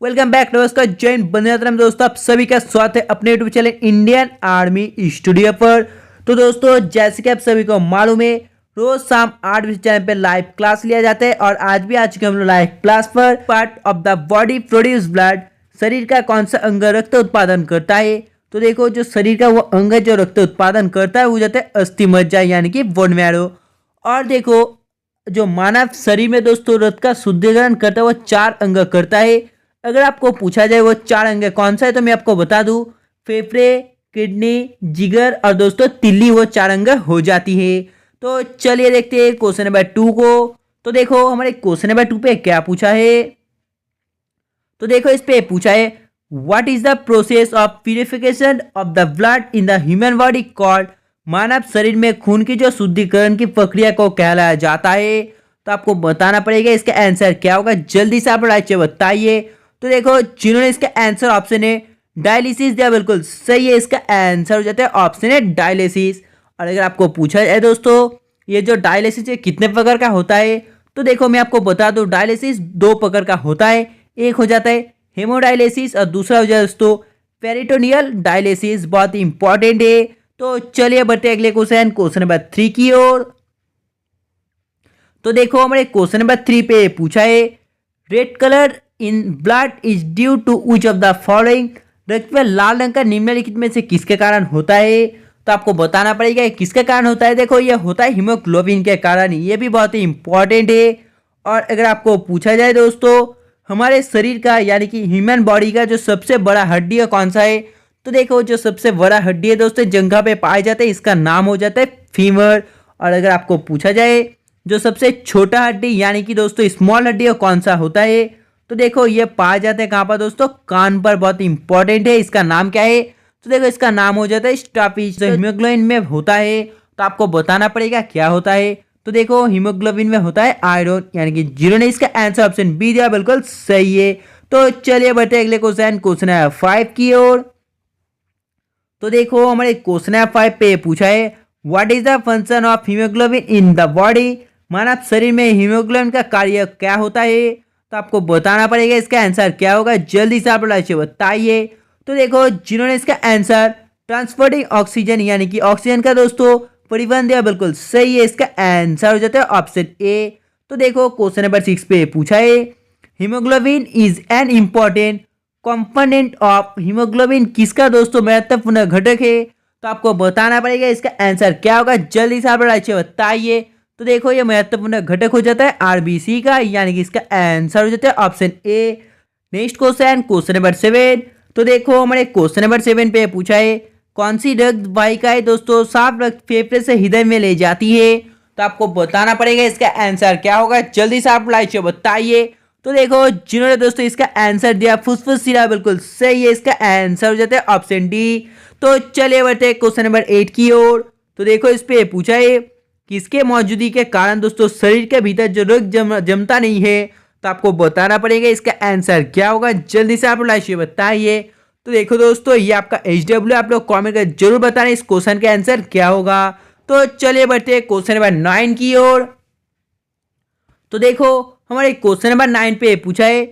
Welcome back. नमस्कार, जय हिंद, वंदे मातरम। दोस्तों आप सभी का स्वागत है अपने YouTube channel Indian army studio पर। तो दोस्तों जैसे कि आप सभी को मालूम है, रोज शाम 8 बजे चैनल पे लाइव क्लास लिया जाता है और आज भी आ चुके हम लोग लाइव क्लास पर। Part of the body produce blood, शरीर का कौन सा अंग रक्त उत्पादन करता है। तो देखो जो शरीर का वो अंग है जो रक्त उत्पादन करता है वो जाता है अस्थि मज्जा यानी कि बोन मैरो। और देखो जो मानव शरीर में दोस्तों रक्त का शुद्धिकरण करता है वो 4 अंग करता है। अगर आपको पूछा जाए वो 4 अंग कौन सा है तो मैं आपको बता दूं, फेफड़े, किडनी, जिगर और दोस्तों तिल्ली वो 4 अंग हो जाती है। तो चलिए देखते हैं क्वेश्चन नंबर 2 को। तो देखो हमारे क्वेश्चन नंबर 2 पे क्या पूछा है। तो देखो इस पे पूछा है what is the process of purification of the blood in the human body called. मानव शरीर में खून की जो शुद्धिकरण की प्रक्रिया को कहलाया जाता है। तो आपको बताना पड़ेगा इसका आंसर क्या होगा, जल्दी से आप राज्य बताइए। तो देखो जिन्होंने इसका आंसर ऑप्शन है डायलिसिस दिया, बिल्कुल सही है। इसका आंसर हो जाता है ऑप्शन है डायलिसिस। और अगर आपको पूछा जाए दोस्तों ये जो डायलिसिस है कितने प्रकार का होता है, तो देखो मैं आपको बता दूं डायलिसिस 2 प्रकार का होता है। एक हो जाता है हेमोडायलिसिस और दूसरा हो जाता है दोस्तों पेरिटोनियल डायलिसिस। बहुत इंपॉर्टेंट है। तो चलिए बढ़ते अगले क्वेश्चन नंबर 3 की ओर। तो देखो हमारे क्वेश्चन नंबर 3 पे पूछा है red colour in blood is due to which of the following. रक्त में लाल रंग का निम्नलिखित में से किसके कारण होता है। तो आपको बताना पड़ेगा किसके कारण होता है। देखो ये होता है हीमोग्लोबिन के कारण, ये भी बहुत ही इंपॉर्टेंट है। और अगर आपको पूछा जाए दोस्तों हमारे शरीर का यानी कि ह्यूमन बॉडी का जो सबसे बड़ा हड्डी है कौन सा है, तो देखो जो सबसे बड़ा हड्डी है दोस्तों जंघा पे पाए जाते हैं, इसका नाम हो जाता है फीमर। और अगर आपको पूछा जाए जो सबसे छोटा हड्डी यानी कि दोस्तों स्मॉल हड्डी कौन सा होता है, तो देखो ये पाए जाते हैं कहाँ पर दोस्तों, कान पर। बहुत इंपॉर्टेंट है। इसका नाम क्या है, तो देखो इसका नाम हो जाता है स्टॉपेज। जो हीमोग्लोबिन में होता है तो आपको बताना पड़ेगा क्या होता है। तो देखो हीमोग्लोबिन में होता है आयरन, यानी कि जिन्होंने इसका आंसर ऑप्शन बी दिया बिल्कुल सही है। तो चलिए बढ़ते अगले क्वेश्चन है 5 की ओर। तो देखो हमारे क्वेश्चन है 5 पे पूछा है what is the function of haemoglobin in the body. मानव शरीर में हीमोग्लोबिन का कार्य क्या होता है। तो आपको बताना पड़ेगा इसका आंसर क्या होगा, जल्दी से आप लोग बताइए। तो देखो जिन्होंने इसका आंसर ट्रांसपोर्टिंग ऑक्सीजन यानी कि ऑक्सीजन का दोस्तों परिवहन दिया, बिल्कुल सही है। इसका आंसर हो जाता है ऑप्शन ए। तो देखो क्वेश्चन नंबर 6 पे पूछा है haemoglobin is an important component of. Haemoglobin किसका दोस्तों महत्वपूर्ण घटक है। तो आपको बताना पड़ेगा इसका आंसर क्या होगा, जल्दी से आप लोग बताइए। तो देखो ये महत्वपूर्ण घटक हो जाता है आरबीसी का, यानी कि इसका आंसर हो जाता है option A. Next question number 7। तो देखो हमारे क्वेश्चन नंबर 7 पे पूछा है कौन सी रक्त वाहिका है दोस्तों साफ रक्त फेफड़े से हृदय में ले जाती है। तो आपको बताना पड़ेगा इसका आंसर क्या होगा, जल्दी से आप लाइक बताइए। तो देखो जिन्होंने दोस्तों इसका आंसर दिया फुसफुस शिरा, बिल्कुल सही है। इसका आंसर हो जाता है ऑप्शन डी। तो चलिए बढ़ते क्वेश्चन नंबर 8 की ओर। तो देखो इस पे पूछा है किसके मौजूदगी के कारण दोस्तों शरीर के भीतर जो रक्त जमता नहीं है। तो आपको बताना पड़ेगा इसका आंसर क्या होगा, जल्दी से आप लोग बताइए। तो देखो दोस्तों ये आपका HW, आप लोग कमेंट कर जरूर बताना इस क्वेश्चन का आंसर क्या होगा। तो चलिए बढ़ते क्वेश्चन नंबर 9 की ओर। तो देखो हमारे क्वेश्चन नंबर 9 पे पूछा है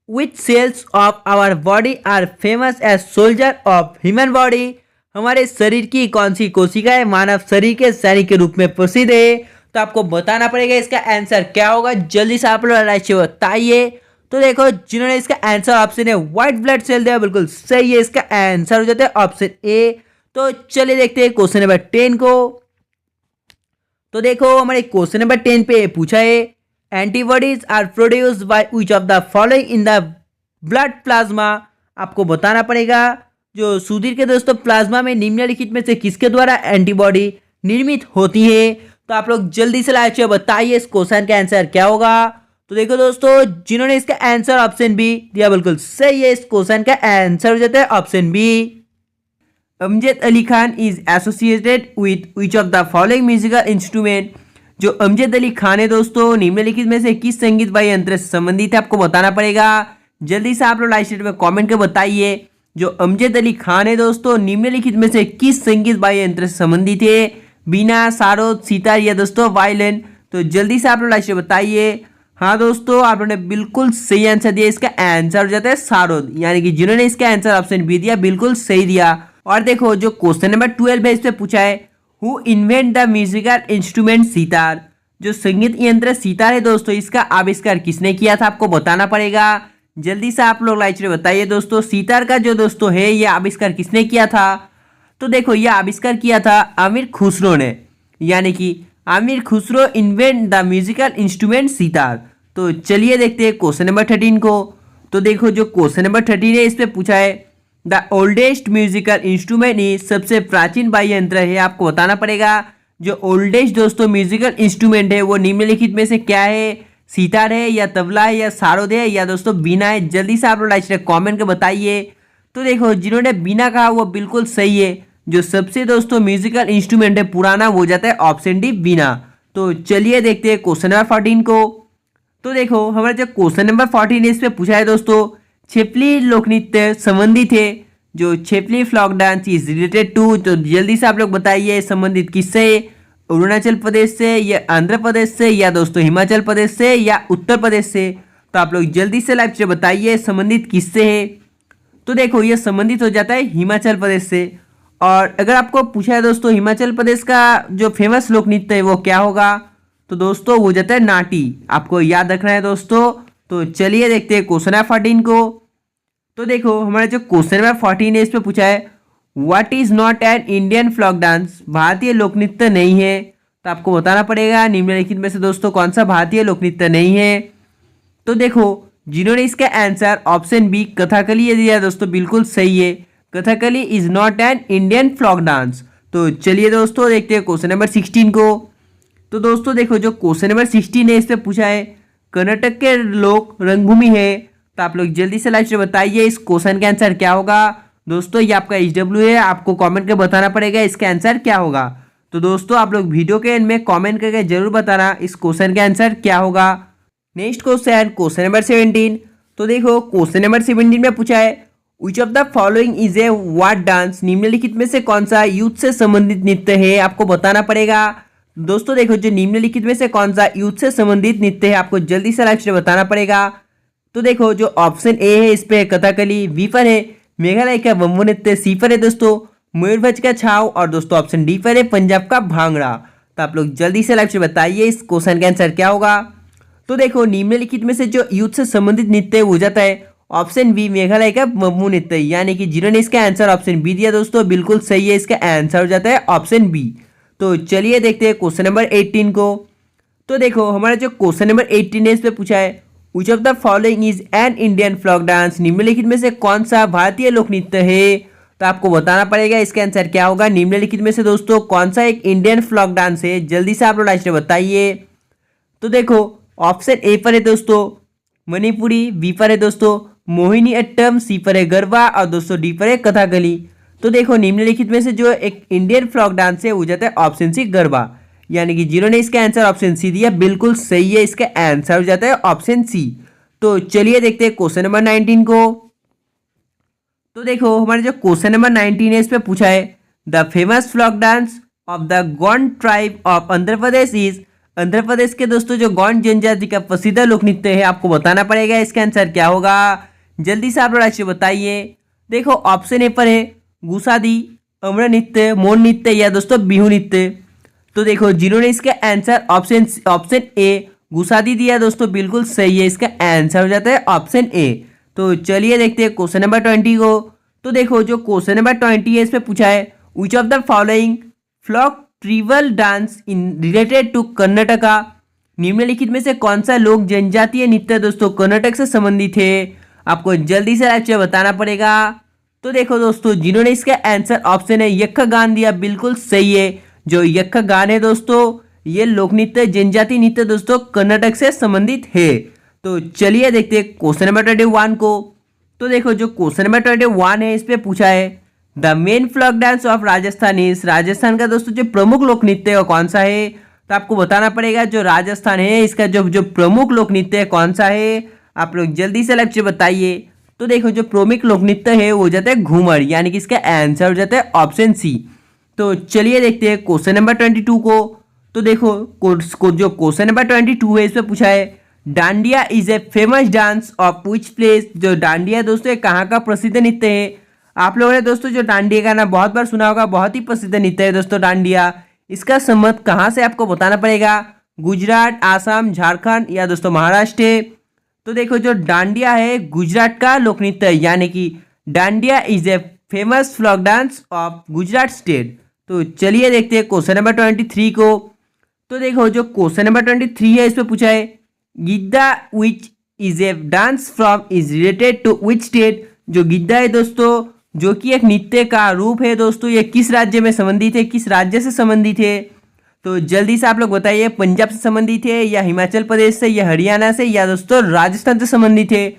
which cells of our body are famous as soldier of human body. हमारे शरीर की कौन सी कोशिका है मानव शरीर के सैनिक के रूप में प्रसिद्ध है। तो आपको बताना पड़ेगा इसका आंसर क्या होगा, जल्दी से आप लोग बताइए। तो देखो जिन्होंने इसका आंसर ऑप्शन है व्हाइट ब्लड सेल दिया, बिल्कुल सही है। इसका आंसर हो जाता है ऑप्शन ए। तो चलिए देखते हैं क्वेश्चन नंबर 10 को। तो देखो हमारे क्वेश्चन नंबर 10 पे पूछा है antibodies are produced by which of the following in the blood plasma. आपको बताना पड़ेगा जो सुधीर के दोस्तों प्लाज्मा में निम्नलिखित में से किसके द्वारा एंटीबॉडी निर्मित होती है। तो आप लोग जल्दी से लाइक बताइए इस क्वेश्चन का आंसर क्या होगा। तो देखो दोस्तों जिन्होंने इसका आंसर ऑप्शन बी दिया, बिल्कुल सही है। इस क्वेश्चन का आंसर हो जाता है option B. Amjad Ali Khan is associated with which of the following musical instrument. जो अमजद अली खान है दोस्तों निम्नलिखित में से किस संगीत वाद्य यंत्र से संबंधित है, आपको बताना पड़ेगा। जल्दी से आप लोग लाइव चैट में कमेंट कर बताइए। जो अमजद अली खान है दोस्तों निम्नलिखित में से किस संगीत वाद्य यंत्र से संबंधित है, बीना, सारोद, सितार या दोस्तों वायलिन। तो जल्दी से आप लोग लाइव बताइए। हाँ दोस्तों, आप लोगों ने बिल्कुल सही आंसर दिया। इसका आंसर हो जाता है सारोद, यानी कि जिन्होंने इसका आंसर ऑप्शन बी दिया बिल्कुल सही दिया। और देखो जो क्वेश्चन नंबर 12 है, इस पे पूछा है who invent the musical instrument sitar. जो संगीत यंत्र सितार है दोस्तों, इसका आविष्कार किसने किया था, आपको बताना पड़ेगा। जल्दी से आप लोग लाइक से बताइए दोस्तों, सितार का जो दोस्तों है ये आविष्कार किसने किया था। तो देखो ये आविष्कार किया था आमिर खुसरो ने, यानी कि Aamir Khusro invent the musical instrument sitar. तो चलिए देखते हैं क्वेश्चन नंबर 13 को। तो देखो जो क्वेश्चन नंबर 13 है, इस पे पूछा है the oldest musical instrument is, सबसे प्राचीन वाद्य यंत्र है, आपको बताना पड़ेगा। जो ओल्डेस्ट दोस्तों म्यूजिकल इंस्ट्रूमेंट है वो निम्नलिखित में से क्या है, सितार है या तबला है या सारोद है या दोस्तों बीना है। जल्दी से आप लोग लाइक से कॉमेंट कर बताइए। तो देखो जिन्होंने बीना कहा वो बिल्कुल सही है। जो सबसे दोस्तों म्यूजिकल इंस्ट्रूमेंट है पुराना वो जाता है ऑप्शन डी बीना। तो चलिए देखते हैं क्वेश्चन नंबर 14 को। तो देखो हमारा जो क्वेश्चन नंबर 14 है, इस पे पूछा है दोस्तों छेपली लोक नृत्य संबंधित है। जो छेपली folk dance is related to, तो जल्दी से आप लोग बताइए संबंधित किससे, अरुणाचल प्रदेश से या आंध्र प्रदेश से या दोस्तों हिमाचल प्रदेश से या उत्तर प्रदेश से। तो आप लोग जल्दी से लाइव से बताइए संबंधित किससे है। तो देखो ये संबंधित हो जाता है हिमाचल प्रदेश से। और अगर आपको पूछा है दोस्तों हिमाचल प्रदेश का जो फेमस लोक नृत्य है वो क्या होगा, तो दोस्तों वो जाता है नाटी, आपको याद रखना है दोस्तों। तो चलिए देखते हैं क्वेश्चन नंबर 14 को। तो देखो हमारा जो क्वेश्चन नंबर 14 है, इस पे पूछा है what is not an Indian folk dance, भारतीय लोक नृत्य नहीं है। तो आपको बताना पड़ेगा निम्नलिखित में से दोस्तों कौन सा भारतीय लोक नृत्य नहीं है। तो देखो जिन्होंने इसका आंसर ऑप्शन बी कथकली ये दिया दोस्तों बिल्कुल सही है। Kathakali is not an Indian folk dance. तो चलिए दोस्तों देखते हैं क्वेश्चन नंबर 16 को। तो दोस्तों देखो जो क्वेश्चन नंबर 16 है, इस पे पूछा है कर्नाटक के लोक रंगभूमि है। तो आप लोग जल्दी से लाइव से बताइए इस क्वेश्चन का आंसर क्या होगा। दोस्तों ये आपका HW है, आपको कमेंट करके बताना पड़ेगा इसका आंसर क्या होगा। तो दोस्तों आप लोग वीडियो के एंड में कमेंट करके जरूर बताना इस क्वेश्चन का आंसर क्या होगा। Next question question number 17। तो देखो क्वेश्चन नंबर 17 में पूछा है which of the following is a what dance, निम्नलिखित में से कौन सा यूथ से संबंधित नृत्य है, आपको बताना पड़ेगा। दोस्तों देखो जो निम्नलिखित में से कौन सा यूथ से संबंधित नृत्य है, आपको जल्दी से लाइव से बताना पड़ेगा। तो देखो जो ऑप्शन ए है इस पे कथकली, बी पर है मेघालय का बम्बू नृत्य, सी पर है दोस्तों मयूरभंज का छाव और दोस्तों ऑप्शन डी पर है पंजाब का भांगड़ा। तो आप लोग जल्दी से लाइव से बताइए इस क्वेश्चन का आंसर क्या होगा। तो देखो निम्नलिखित में से जो यूथ से संबंधित नृत्य हो जाता है ऑप्शन बी मेघालय का बम्बू नृत्य, यानी कि जिन्होंने इसका आंसर ऑप्शन बी दिया दोस्तों बिल्कुल सही है। इसका आंसर हो जाता है ऑप्शन बी। तो चलिए देखते हैं क्वेश्चन नंबर 18 को। तो देखो हमारा जो क्वेश्चन नंबर 18 है, इस पे पूछा है which of the following is an Indian folk dance, निम्नलिखित में से कौन सा भारतीय लोक नृत्य है। तो आपको बताना पड़ेगा इसका आंसर क्या होगा। निम्नलिखित में से दोस्तों कौन सा एक इंडियन फ्लॉक डांस है, जल्दी से आप लोग लाइव से बताइए। तो देखो ऑप्शन ए पर है दोस्तों मणिपुरी, बी पर है दोस्तों मोहिनी अट्टम, सी पर है गरबा और दोस्तों डी पर है कथकली। तो देखो निम्नलिखित में से जो एक इंडियन फ्लॉक डांस है वो जाता है ऑप्शन सी गरबा, यानी कि जिन्होंने इसका आंसर ऑप्शन सी दिया बिल्कुल सही है। इसका आंसर हो जाता है ऑप्शन सी। तो चलिए देखते हैं क्वेश्चन नंबर 19 को। तो देखो हमारे जो क्वेश्चन नंबर 19 है, इस पे पूछा है the famous folk dance of the Gond tribe of Andhra Pradesh is, Andhra Pradesh के दोस्तों जो गोंड जनजाति का प्रसिद्ध लोक नृत्य है, आपको बताना पड़ेगा इसका आंसर क्या होगा। जल्दी से आप लोग राशि बताइए। देखो ऑप्शन ए पर है गुसादी, अमर नृत्य, मौन नृत्य या दोस्तों बिहू नृत्य। तो देखो जिन्होंने इसका आंसर ऑप्शन ए गुसादी दिया दोस्तों बिल्कुल सही है। इसका आंसर हो जाता है ऑप्शन ए। तो चलिए देखते हैं क्वेश्चन नंबर 20 को। तो देखो जो क्वेश्चन नंबर 20 है, इस पे पूछा है which of the following folk tribal dance in related to Karnataka, निम्नलिखित में से कौन सा लोक जनजातीय नृत्य दोस्तों कर्नाटक से संबंधित है, आपको जल्दी से लाइव बताना पड़ेगा। तो देखो दोस्तों जिन्होंने इसका आंसर ऑप्शन है यक्षगान दिया बिल्कुल सही है। जो यक्षगान है दोस्तों ये लोक नृत्य जनजाति नृत्य दोस्तों कर्नाटक से संबंधित है। तो चलिए देखते हैं क्वेश्चन नंबर 21 को। तो देखो जो क्वेश्चन नंबर 21 है, इस पे पूछा है the main folk dance of Rajasthan is, Rajasthan का दोस्तों जो प्रमुख लोक नृत्य है कौन सा है। तो आपको बताना पड़ेगा जो राजस्थान है इसका जो प्रमुख लोक नृत्य है कौन सा है, आप लोग जल्दी से लाइव बताइए। तो देखो जो प्रमुख लोक नृत्य है वो जाता है घूमर, यानी कि इसका आंसर हो जाता है ऑप्शन सी। तो चलिए देखते हैं क्वेश्चन नंबर 22 को। तो देखो जो क्वेश्चन नंबर 22 है, इस पे पूछा है dandiya is a famous dance of which place. जो डांडिया दोस्तों कहाँ का प्रसिद्ध नृत्य है। आप लोगों ने दोस्तों जो डांडिया का नाम बहुत बार सुना होगा, बहुत ही प्रसिद्ध नृत्य है दोस्तों डांडिया। इसका संबंध कहाँ से आपको बताना पड़ेगा, गुजरात, आसाम, झारखंड या दोस्तों महाराष्ट्र। तो देखो जो डांडिया है गुजरात का लोक नृत्य है, यानी कि Dandiya is a famous folk dance of Gujarat state. तो चलिए देखते हैं क्वेश्चन नंबर 23 को। तो देखो जो क्वेश्चन नंबर 23 है, इस पे पूछा है Giddha which is a dance from is related to which state. जो गिद्दा है दोस्तों, जो कि एक नृत्य का रूप है दोस्तों, ये किस राज्य में संबंधित है, किस राज्य से संबंधित है। तो जल्दी से आप लोग बताइए, पंजाब से संबंधित है या हिमाचल प्रदेश से या हरियाणा से या दोस्तों राजस्थान से संबंधित है।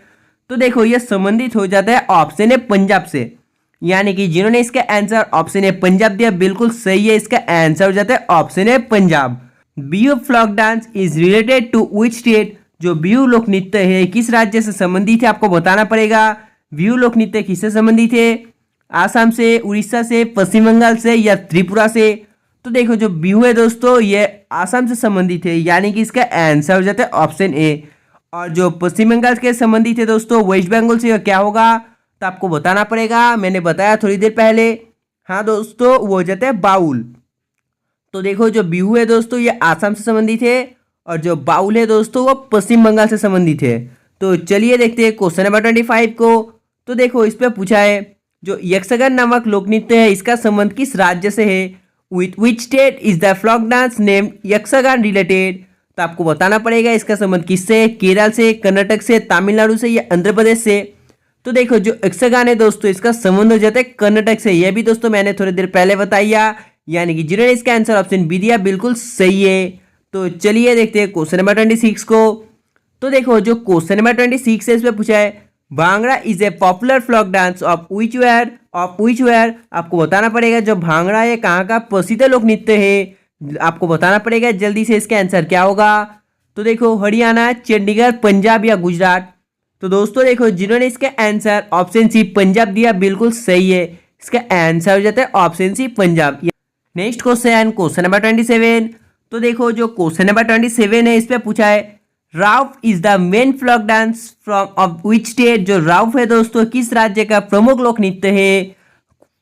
तो देखो ये संबंधित हो जाता है ऑप्शन है पंजाब से, यानी कि जिन्होंने इसका आंसर ऑप्शन है पंजाब दिया बिल्कुल सही है। इसका आंसर हो जाता है ऑप्शन है Punjab. Bihu folk dance is related to which state. जो बिहू लोक नृत्य है किस राज्य से संबंधित है आपको बताना पड़ेगा। बिहू लोक नृत्य किससे संबंधित है, आसाम से, उड़ीसा से, पश्चिम बंगाल से या त्रिपुरा से। तो देखो जो बिहू है दोस्तों ये आसाम से संबंधित है, यानी कि इसका आंसर हो जाता है ऑप्शन ए। और जो पश्चिम बंगाल के संबंधित है दोस्तों वेस्ट बंगाल से, क्या होगा तो आपको बताना पड़ेगा। मैंने बताया थोड़ी देर पहले, हाँ दोस्तों वो हो जाता है बाउल। तो देखो जो बिहू है दोस्तों ये आसाम से संबंधित है और जो बाउल है दोस्तों वो पश्चिम बंगाल से संबंधित है। तो चलिए देखते हैं क्वेश्चन नंबर 25 को। तो देखो इस पर पूछा है जो यक्षगान नामक लोक नृत्य है इसका संबंध किस राज्य से है, with which state is the folk dance name Yakshagana related. तो आपको बताना पड़ेगा इसका संबंध किससे है, केरल से, कर्नाटक से, तमिलनाडु से या आंध्र प्रदेश से। तो देखो जो यक्षगान है दोस्तों इसका संबंध हो जाता है कर्नाटक से। यह भी दोस्तों मैंने थोड़ी देर पहले बताया, यानी कि जिन्होंने इसका आंसर ऑप्शन बी दिया बिल्कुल सही है। तो चलिए देखते हैं क्वेश्चन नंबर 26 को। तो देखो जो क्वेश्चन नंबर 26 है इस पे पूछा है Bhangra is a popular folk dance of which where. आपको बताना पड़ेगा जो भांगड़ा है कहाँ का प्रसिद्ध लोक नृत्य है, आपको बताना पड़ेगा जल्दी से इसका आंसर क्या होगा। तो देखो हरियाणा, चंडीगढ़, पंजाब या गुजरात। तो दोस्तों देखो जिन्होंने इसका आंसर ऑप्शन सी पंजाब दिया बिल्कुल सही है। इसका आंसर हो जाता है option C Punjab. Next question number 27। तो देखो जो क्वेश्चन नंबर 27 है इस पे पूछा है Rouf is the main folk dance from of which state. जो राउफ है दोस्तों किस राज्य का प्रमुख लोक नृत्य है,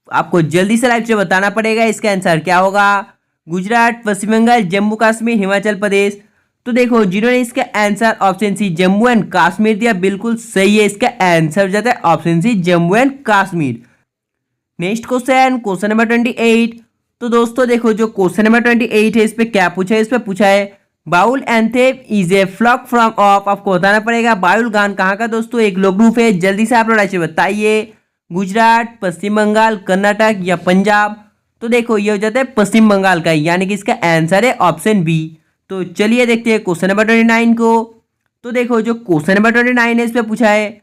आपको जल्दी से लाइव से बताना पड़ेगा। इसका आंसर क्या होगा, गुजरात, पश्चिम बंगाल, जम्मू कश्मीर, हिमाचल प्रदेश। तो देखो जिन्होंने इसका answer option C Jammu and Kashmir दिया बिल्कुल सही है। इसका आंसर हो जाता है option C Jammu and Kashmir. Next question number 28। तो दोस्तों देखो जो क्वेश्चन नंबर 28 है इस पे क्या पूछा है, इस पे पूछा है Baul anthem is a folk from of. आपको बताना पड़ेगा बाउल गान कहाँ का दोस्तों एक लोक रूप है। जल्दी से आप लोग राशि बताइए, गुजरात, पश्चिम बंगाल, कर्नाटक या पंजाब। तो देखो ये हो जाता है पश्चिम बंगाल का, यानी कि इसका आंसर है ऑप्शन बी। तो चलिए देखते हैं क्वेश्चन नंबर 29 को। तो देखो जो क्वेश्चन नंबर 29 है इस पे पूछा है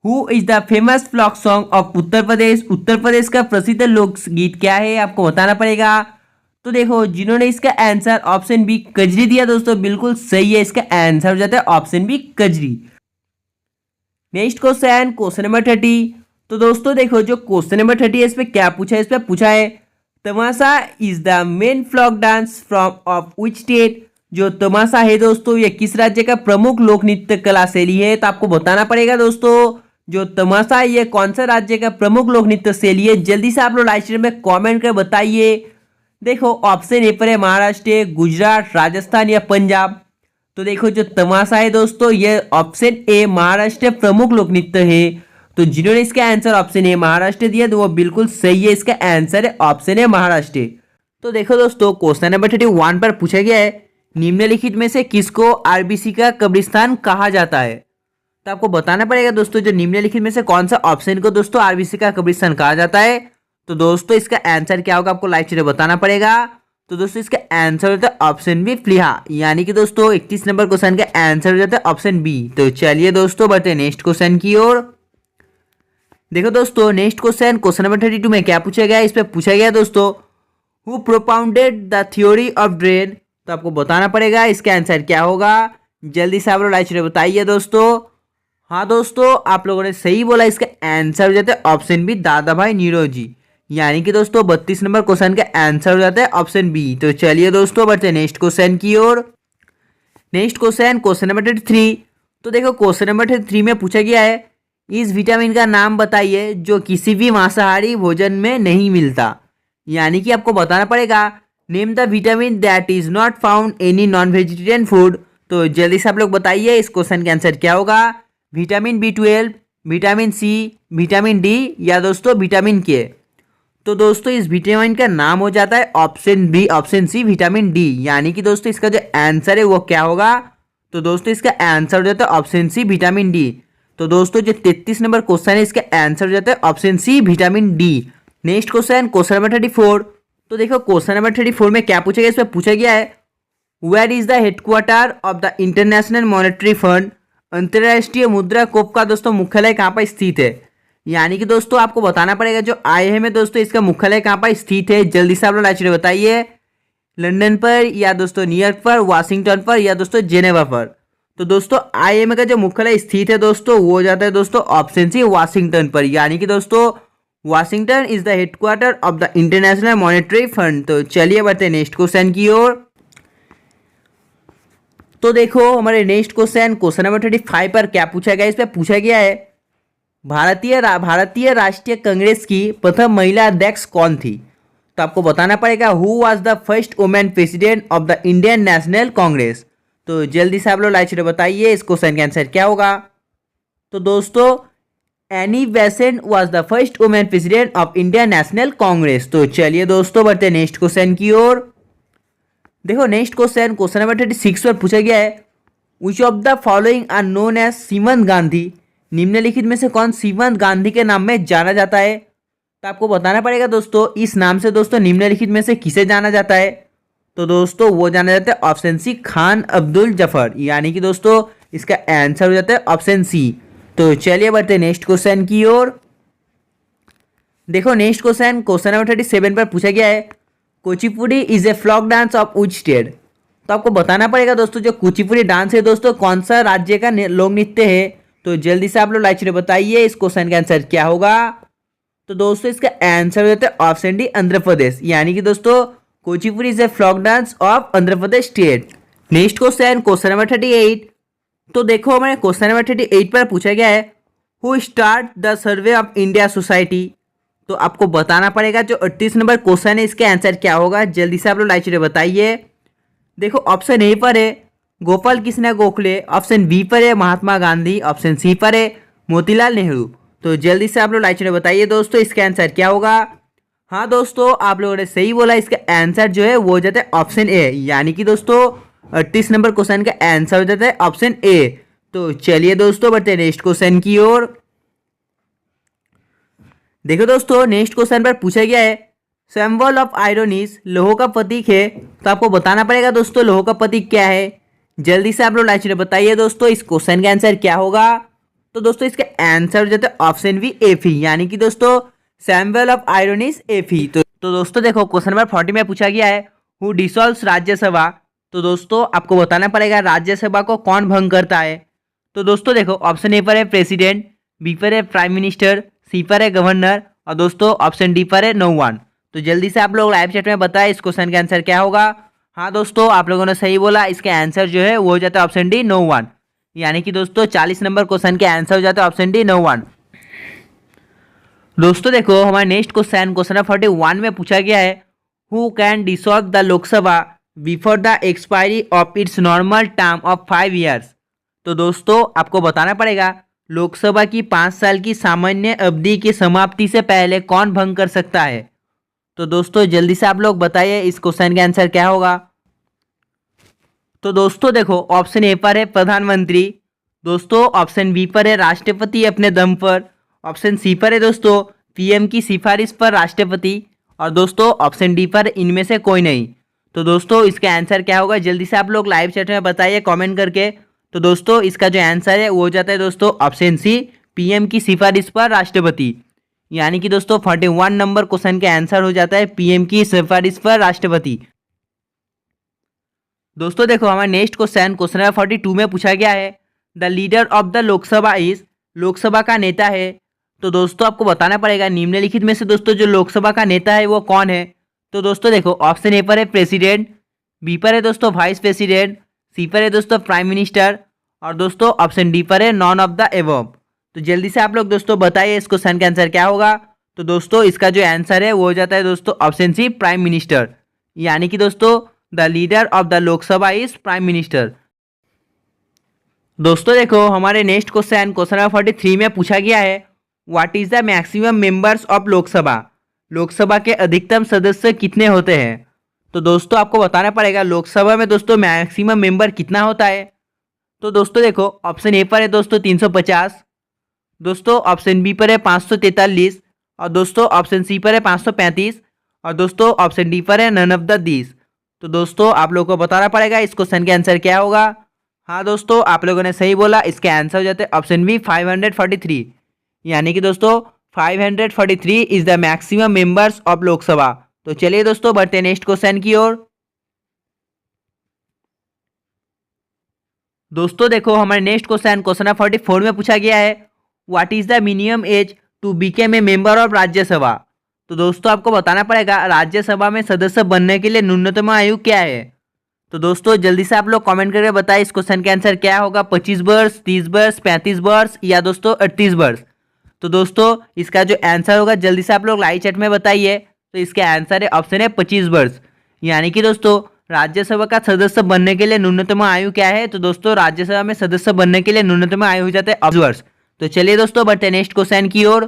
who is the famous folk song of Uttar Pradesh. Uttar Pradesh का प्रसिद्ध लोक गीत क्या है आपको बताना पड़ेगा। तो देखो जिन्होंने इसका आंसर ऑप्शन बी कजरी दिया दोस्तों बिल्कुल सही है। इसका आंसर हो जाता है option B Kajari. Next question number 30। तो दोस्तों देखो जो क्वेश्चन नंबर 30 है इस पे क्या पूछा है, इस पे पूछा है Tamasha is the main folk dance from of which state. जो तमाशा है दोस्तों ये किस राज्य का प्रमुख लोक नृत्य कला शैली है। तो आपको बताना पड़ेगा दोस्तों जो तमाशा है ये कौन सा राज्य का प्रमुख लोक नृत्य शैली है। जल्दी से आप लोग लाइव स्ट्रीम में कमेंट कर बताइए। देखो ऑप्शन ए पर है महाराष्ट्र, गुजरात, राजस्थान या पंजाब। तो देखो जो तमाशा है दोस्तों ये ऑप्शन ए महाराष्ट्र प्रमुख लोक नृत्य है। तो जिन्होंने इसका आंसर ऑप्शन ए महाराष्ट्र दिया तो वो बिल्कुल सही है। इसका आंसर है ऑप्शन ए महाराष्ट्र। तो देखो दोस्तों क्वेश्चन नंबर 31 पर पूछा गया है निम्नलिखित में से किसको आरबीसी का कब्रिस्तान कहा जाता है। तो आपको बताना पड़ेगा दोस्तों जो निम्नलिखित में से कौन सा ऑप्शन को दोस्तों आरबीसी का कब्रिस्तान कहा जाता है। तो दोस्तों इसका आंसर क्या होगा आपको लाइव चैट बताना पड़ेगा। तो दोस्तों इसका आंसर होता है ऑप्शन बी फ्लिहा, यानी कि दोस्तों 31 नंबर क्वेश्चन का आंसर हो जाता है ऑप्शन बी। तो चलिए दोस्तों बढ़ते हैं नेक्स्ट क्वेश्चन की ओर। देखो दोस्तों नेक्स्ट क्वेश्चन नंबर 32 में क्या पूछा गया, इस पे पूछा गया दोस्तों who propounded the theory of drain. तो आपको बताना पड़ेगा इसका आंसर क्या होगा। जल्दी से आप लोग लाइव चैट बताइए दोस्तों। हाँ दोस्तों आप लोगों ने सही बोला, इसका आंसर हो जाता है ऑप्शन बी दादा भाई नीरोजी, यानी कि दोस्तों 32 नंबर क्वेश्चन का आंसर हो जाता है ऑप्शन बी। तो चलिए दोस्तों बढ़ते हैं नेक्स्ट क्वेश्चन की ओर। Next question number 33। तो देखो क्वेश्चन नंबर 33 में पूछा गया है, इस विटामिन का नाम बताइए जो किसी भी मांसाहारी भोजन में नहीं मिलता। यानी कि आपको बताना पड़ेगा name the vitamin that is not found any non vegetarian food. तो जल्दी से आप लोग बताइए इस क्वेश्चन के आंसर क्या होगा। Vitamin B12, vitamin C, vitamin D या दोस्तों विटामिन के। तो दोस्तों इस विटामिन का नाम हो जाता है option B, option C vitamin D. यानी कि दोस्तों इसका जो आंसर है वो क्या होगा। तो दोस्तों इसका आंसर हो जाता है ऑप्शन सी विटामिन डी। तो दोस्तों जो 33 नंबर क्वेश्चन है इसका आंसर हो जाता है option C vitamin D. Next question number 34। तो देखो क्वेश्चन नंबर 34 में क्या पूछा गया, इसमें पूछा गया है where is the headquarter of the International Monetary Fund. अंतर्राष्ट्रीय मुद्रा कोष का दोस्तों मुख्यालय कहाँ पर स्थित है। यानी कि दोस्तों आपको बताना पड़ेगा जो IIM है दोस्तों इसका मुख्यालय कहाँ पर स्थित है। जल्दी से आप लोग लाइट बताइए, लंदन पर या दोस्तों न्यूयॉर्क पर, वाशिंगटन पर या दोस्तों जेनेवा पर। तो दोस्तों IIM का जो मुख्यालय स्थित है दोस्तों वो हो जाता है दोस्तों ऑप्शन सी वाशिंगटन पर। यानी कि दोस्तों Washington is the headquarter of the International Monetary fund. तो चलिए बढ़ते हैं नेक्स्ट क्वेश्चन की ओर। तो देखो हमारे नेक्स्ट क्वेश्चन नंबर 35 पर क्या पूछा गया, इस पर पूछा गया है भारतीय राष्ट्रीय कांग्रेस की प्रथम महिला अध्यक्ष कौन थी। तो आपको बताना पड़ेगा who was the first women president of the Indian national Congress. तो जल्दी से आप लोग लाइट से बताइए इस क्वेश्चन का आंसर क्या होगा। तो दोस्तों Annie Besant was the first women president of Indian national Congress. तो चलिए दोस्तों बढ़ते हैं नेक्स्ट क्वेश्चन की ओर। देखो नेक्स्ट क्वेश्चन नंबर 36 पर पूछा गया है which of the following are known as Shrimant Gandhi. निम्नलिखित में से कौन श्रीमंत गांधी के नाम में जाना जाता है। तो आपको बताना पड़ेगा दोस्तों इस नाम से दोस्तों निम्नलिखित में से किसे जाना जाता है। तो दोस्तों वो जाना जाता है ऑप्शन सी खान अब्दुल जफर। यानी कि दोस्तों इसका आंसर हो जाता है ऑप्शन सी। तो चलिए बढ़ते हैं नेक्स्ट क्वेश्चन की ओर। देखो नेक्स्ट क्वेश्चन नंबर 37 पर पूछा गया है Kuchipudi is a folk dance of which state. तो आपको बताना पड़ेगा दोस्तों जो कुचिपुड़ी डांस है दोस्तों कौन सा राज्य का लोक नृत्य है। तो जल्दी से आप लोग लाइट से बताइए इस क्वेश्चन का आंसर क्या होगा। तो दोस्तों इसका आंसर हो जाता है ऑप्शन डी आंध्र प्रदेश। यानी कि दोस्तों Kuchipudi is a folk dance of Andhra Pradesh state. Next question number 38। तो देखो हमारे क्वेश्चन नंबर 38 पर पूछा गया है who start the survey of India society. तो आपको बताना पड़ेगा जो 38 नंबर क्वेश्चन है इसका आंसर क्या होगा। जल्दी से आप लोग लाइट से बताइए। देखो ऑप्शन ए पर है गोपाल कृष्ण गोखले, ऑप्शन बी पर है महात्मा गांधी, ऑप्शन सी पर है मोतीलाल नेहरू। तो जल्दी से आप लोग लाइट से बताइए दोस्तों इसका आंसर क्या होगा। हाँ दोस्तों आप लोगों ने सही बोला, इसका आंसर जो है वो हो जाता है ऑप्शन ए। यानी कि दोस्तों 38 नंबर क्वेश्चन का आंसर हो जाता है ऑप्शन ए। तो चलिए दोस्तों बढ़ते हैं नेक्स्ट क्वेश्चन की ओर। देखो दोस्तों नेक्स्ट क्वेश्चन पर पूछा गया है सिंबल ऑफ आयरन इज लोह का प्रतीक है। तो आपको बताना पड़ेगा दोस्तों लोह का प्रतीक क्या है। जल्दी से आप लोग लाइट से बताइए दोस्तों इस क्वेश्चन का आंसर क्या होगा। तो दोस्तों इसका आंसर हो जाता है ऑप्शन बी एफी। यानी कि दोस्तों सिंबल ऑफ आयरन इज एफी। तो दोस्तों देखो क्वेश्चन नंबर 40 में पूछा गया है हु डिसॉल्व्स राज्यसभा। तो दोस्तों आपको बताना पड़ेगा राज्यसभा को कौन भंग करता है। तो दोस्तों देखो ऑप्शन ए पर है प्रेसिडेंट, बी पर है प्राइम मिनिस्टर, सी पर है गवर्नर और दोस्तों ऑप्शन डी पर है नो वन। तो जल्दी से आप लोग लाइव चैट में बताएं इस क्वेश्चन का आंसर क्या होगा। हाँ दोस्तों आप लोगों ने सही बोला, इसका आंसर जो है वो हो जाता है ऑप्शन डी नो वन। यानी कि दोस्तों 40 नंबर क्वेश्चन के आंसर हो जाता है ऑप्शन डी नो वन। दोस्तों देखो हमारा नेक्स्ट क्वेश्चन नंबर 41 में पूछा गया है who can dissolve the Lok Sabha before the expiry of its normal term of 5 years. तो दोस्तों आपको बताना पड़ेगा लोकसभा की 5 साल की सामान्य अवधि की समाप्ति से पहले कौन भंग कर सकता है। तो दोस्तों जल्दी से आप लोग बताइए इस क्वेश्चन का आंसर क्या होगा। तो दोस्तों देखो ऑप्शन ए पर है प्रधानमंत्री, दोस्तों ऑप्शन बी पर है राष्ट्रपति अपने दम पर, ऑप्शन सी पर है दोस्तों पीएम की सिफारिश पर राष्ट्रपति और दोस्तों ऑप्शन डी पर इनमें से कोई नहीं। तो दोस्तों इसका आंसर क्या होगा जल्दी से आप लोग लाइव चैट में बताइए कमेंट करके। तो दोस्तों इसका जो आंसर है वो हो जाता है दोस्तों ऑप्शन सी पीएम की सिफारिश पर राष्ट्रपति। यानी कि दोस्तों 41 नंबर क्वेश्चन का आंसर हो जाता है पीएम की सिफारिश पर राष्ट्रपति। दोस्तों देखो हमारा नेक्स्ट क्वेश्चन नंबर 42 में पूछा गया है the leader of the Lok Sabha is, Lok Sabha का नेता है। तो दोस्तों आपको बताना पड़ेगा निम्नलिखित में से दोस्तों जो लोकसभा का नेता है वो कौन है। तो दोस्तों देखो ऑप्शन ए पर है प्रेसिडेंट, बी पर है दोस्तों वाइस प्रेसिडेंट, सी पर है दोस्तों प्राइम मिनिस्टर, और दोस्तों ऑप्शन डी पर है नॉन ऑफ द एबव। तो जल्दी से आप लोग दोस्तों बताइए इस क्वेश्चन का आंसर क्या होगा। तो दोस्तों इसका जो आंसर है वो हो जाता है दोस्तों ऑप्शन सी प्राइम मिनिस्टर, यानी कि दोस्तों the leader of the Lok Sabha is prime minister. दोस्तों देखो हमारे नेक्स्ट क्वेश्चन नंबर 43 में पूछा गया है what is the maximum members of Lok Sabha. Lok Sabha के अधिकतम सदस्य कितने होते हैं। तो दोस्तों आपको बताना पड़ेगा लोकसभा में दोस्तों मैक्सिमम मेंबर कितना होता है। तो दोस्तों देखो ऑप्शन ए पर है दोस्तों 350, दोस्तों ऑप्शन बी पर है 543, और दोस्तों ऑप्शन सी पर है 535, और दोस्तों ऑप्शन डी पर है नन ऑफ द दीज। तो दोस्तों आप लोगों को बताना पड़ेगा इस क्वेश्चन का आंसर क्या होगा। हाँ दोस्तों आप लोगों ने सही बोला, इसके आंसर हो जाते हैं ऑप्शन बी 543, यानी कि दोस्तों 543 is the maximum members of Lok Sabha. तो चलिए दोस्तों बढ़ते हैं नेक्स्ट क्वेश्चन की ओर। दोस्तों देखो हमारे नेक्स्ट क्वेश्चन नंबर 44 में पूछा गया है what is the minimum age to become a member of Rajya Sabha. तो दोस्तों आपको बताना पड़ेगा राज्यसभा में सदस्य बनने के लिए न्यूनतम आयु क्या है। तो दोस्तों जल्दी से आप लोग कमेंट करके बताइए इस क्वेश्चन का आंसर क्या होगा, 25 वर्ष, 30 वर्ष, 35 वर्ष या दोस्तों 38 वर्ष। तो दोस्तों इसका जो आंसर होगा जल्दी से आप लोग लाइव चैट में बताइए। तो इसका आंसर है ऑप्शन है 25 वर्ष, यानी कि दोस्तों राज्यसभा का सदस्य बनने के लिए न्यूनतम आयु क्या है। तो दोस्तों राज्यसभा में सदस्य बनने के लिए न्यूनतम आयु हो जाता है 28 वर्ष। तो चलिए दोस्तों बढ़ते हैं नेक्स्ट क्वेश्चन की ओर।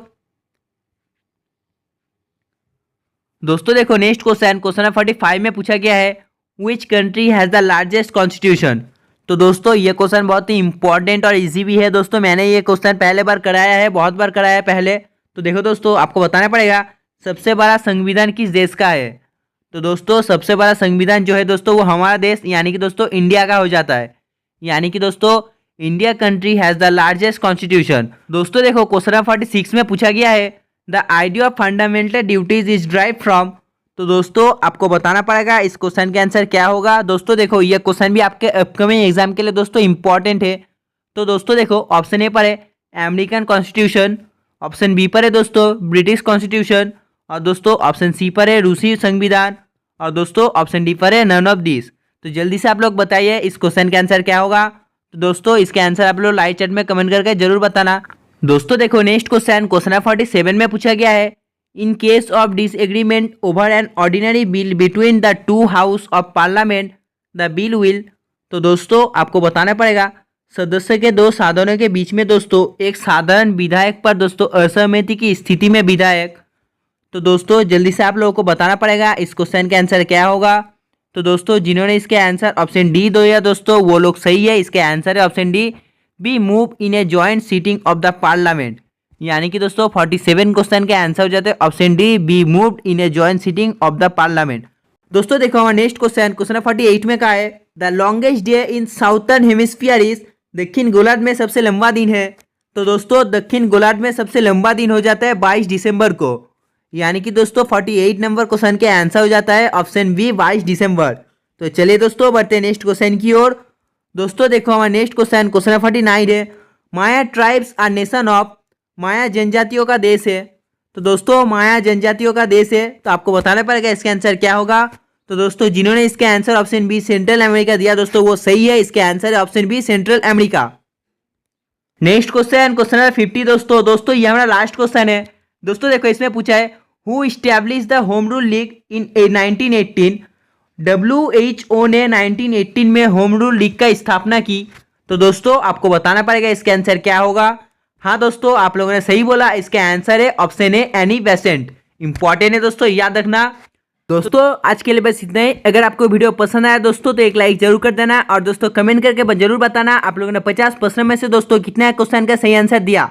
दोस्तों देखो नेक्स्ट क्वेश्चन नंबर 45 में पूछा गया है which country has the largest constitution. तो दोस्तों ये क्वेश्चन बहुत ही इंपॉर्टेंट और इजी भी है। दोस्तों मैंने ये क्वेश्चन पहले बार कराया है, बहुत बार कराया है पहले। तो देखो दोस्तों आपको बताना पड़ेगा सबसे बड़ा संविधान किस देश का है। तो दोस्तों सबसे बड़ा संविधान जो है दोस्तों वो हमारा देश यानी कि दोस्तों इंडिया का हो जाता है, यानी कि दोस्तों India country has the largest constitution. दोस्तों देखो क्वेश्चन नंबर 46 में पूछा गया है the idea of fundamental duties is drive from. तो दोस्तों आपको बताना पड़ेगा इस क्वेश्चन का आंसर क्या होगा। दोस्तों देखो ये क्वेश्चन भी आपके अपकमिंग एग्जाम के लिए दोस्तों इंपॉर्टेंट है। तो दोस्तों देखो ऑप्शन ए पर है अमेरिकन कॉन्स्टिट्यूशन, ऑप्शन बी पर है दोस्तों ब्रिटिश कॉन्स्टिट्यूशन, और दोस्तों ऑप्शन सी पर है रूसी संविधान, और दोस्तों ऑप्शन डी पर है नन ऑफ दिस। तो जल्दी से आप लोग बताइए इस क्वेश्चन का आंसर क्या होगा। तो दोस्तों इसके आंसर आप लोग लाइव चैट में कमेंट करके जरूर बताना। दोस्तों देखो नेक्स्ट क्वेश्चन नंबर 47 में पूछा गया है in case of disagreement over an ordinary bill between the two house of parliament the bill will. तो दोस्तों आपको बताना पड़ेगा सदस्य के दो सदनों के बीच में दोस्तों एक साधारण विधायक पर दोस्तों असहमति की स्थिति में विधायक। तो दोस्तों जल्दी से आप लोगों को बताना पड़ेगा इस क्वेश्चन का आंसर क्या होगा। तो दोस्तों जिन्होंने इसके आंसर ऑप्शन डी दिया दोस्तों वो लोग सही है। इसके आंसर है option D be move in a joint sitting of the parliament, यानी कि दोस्तों 47 क्वेश्चन के आंसर हो जाते हैं option D be moved in a joint sitting of the parliament. दोस्तों देखो हमारा नेक्स्ट क्वेश्चन नंबर 48 में कहा है the longest day in southern hemisphere is. दक्षिण गोलार्ध में सबसे लंबा दिन है। तो दोस्तों दक्षिण गोलार्ध में सबसे लंबा दिन हो जाता है 22 दिसंबर को, यानी कि दोस्तों 48 नंबर क्वेश्चन के आंसर हो जाता है ऑप्शन बी 22 दिसंबर। तो चलिए दोस्तों बढ़ते हैं नेक्स्ट क्वेश्चन की ओर। दोस्तों देखो हमारा नेक्स्ट क्वेश्चन नंबर 49 है माया ट्राइब्स आर नेशन ऑफ। माया जनजातियों का देश है। तो दोस्तों माया जनजातियों का देश है, तो आपको बताना पड़ेगा इसके आंसर क्या होगा। तो दोस्तों जिन्होंने इसके answer option B Central America दिया दोस्तों वो सही है। इसके आंसर है option B Central America. Next question number 50 दोस्तों ये हमारा लास्ट क्वेश्चन है। दोस्तों देखो इसमें पूछा है who establish the home rule league in 1918। WHO ने 1918 में होम रूल लीग का स्थापना की। तो दोस्तों आपको बताना पड़ेगा इसके आंसर क्या होगा। हाँ दोस्तों आप लोगों ने सही बोला, इसके आंसर है option A Annie Besant. Important है दोस्तों, याद रखना। दोस्तों आज के लिए बस इतना ही। अगर आपको वीडियो पसंद आया दोस्तों तो एक लाइक जरूर कर देना, और दोस्तों कमेंट करके जरूर बताना आप लोगों ने 50% में से दोस्तों कितना क्वेश्चन का सही आंसर दिया।